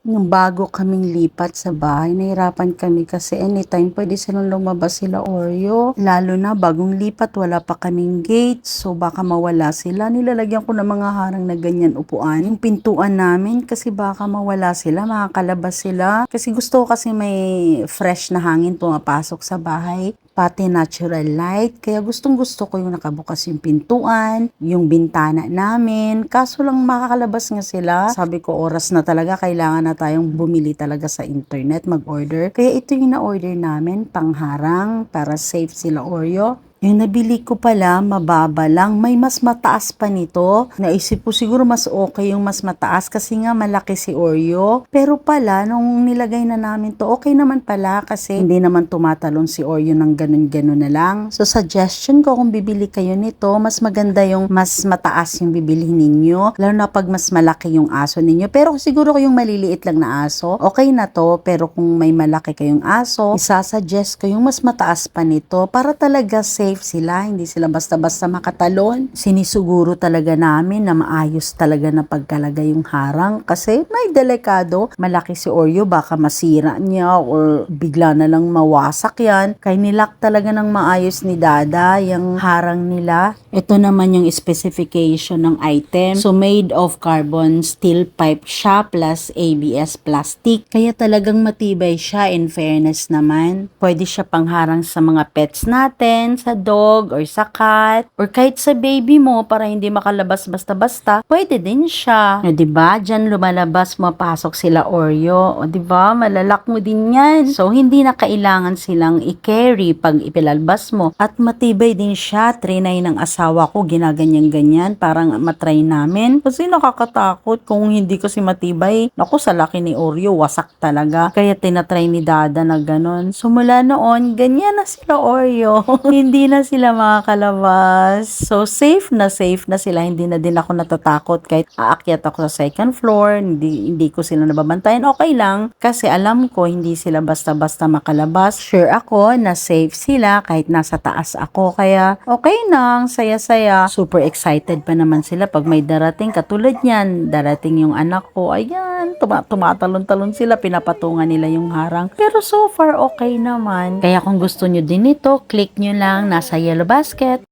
Nung bago kaming lipat sa bahay, nahirapan kami kasi anytime pwede silang lumabas sila Oreo. Lalo na bagong lipat, wala pa kaming gate. So baka mawala sila. Nilalagyan ko ng mga harang na ganyan upuan. Yung pintuan namin kasi baka mawala sila, makakalabas sila. Kasi gusto ko kasi may fresh na hangin pumapasok sa bahay. Pati natural light. Kaya gustong gusto ko yung nakabukas yung pintuan, yung bintana namin. Kaso lang makakalabas nga sila. Sabi ko oras na talaga, kailangan na tayong bumili talaga sa internet, mag-order. Kaya ito yung na-order namin, pangharang, para safe sila Oreo. Yung nabili ko pala, mababa lang. May mas mataas pa nito. Naisip ko siguro mas okay yung mas mataas kasi nga malaki si Oreo. Pero pala, nung nilagay na namin to, okay naman pala kasi hindi naman tumatalon si Oreo ng ganun-ganun na lang. So, suggestion ko kung bibili kayo nito, mas maganda yung mas mataas yung bibilihin ninyo. Lalo na pag mas malaki yung aso ninyo. Pero siguro kung yung maliliit lang na aso, okay na to. Pero kung may malaki kayong aso, isasuggest ko yung mas mataas pa nito para talaga safe sila, hindi sila basta-basta makatalon. Sinisuguro talaga namin na maayos talaga na pagkalagay yung harang kasi may delikado. Malaki si Oreo, baka masira niya or bigla na lang mawasak yan. Kaya nilak talaga ng maayos ni Dada yung harang nila. Ito naman yung specification ng item. So, made of carbon steel pipe siya plus ABS plastic. Kaya talagang matibay siya, in fairness naman. Pwede siya pangharang sa mga pets natin, sa dog or sa cat or kahit sa baby mo para hindi makalabas basta-basta, pwede din siya. O, diba? Diyan lumalabas, mapasok sila Oreo. O, diba? Malalak mo din yan. So, hindi na kailangan silang i-carry pag ipilalabas mo. At matibay din siya. Trinay ng asawa ko, ginaganyan-ganyan. Parang matry namin. Kasi nakakatakot kung hindi kasi matibay. Naku, sa laki ni Oreo, wasak talaga. Kaya tinatry ni Dada na ganon. So, mula noon, ganyan na sila Oreo. Hindi na sila makakalabas. So, safe na sila. Hindi na din ako natatakot kahit aakyat ako sa second floor. Hindi ko sila nababantayan. Okay lang. Kasi alam ko, hindi sila basta-basta makalabas. Sure ako na safe sila kahit nasa taas ako. Kaya, okay nang saya-saya. Super excited pa naman sila pag may darating. Katulad niyan, darating yung anak ko. Ayan, tumatalon-talon sila. Pinapatungan nila yung harang. Pero so far, okay naman. Kaya kung gusto nyo din ito, click nyo lang nasa yellow basket.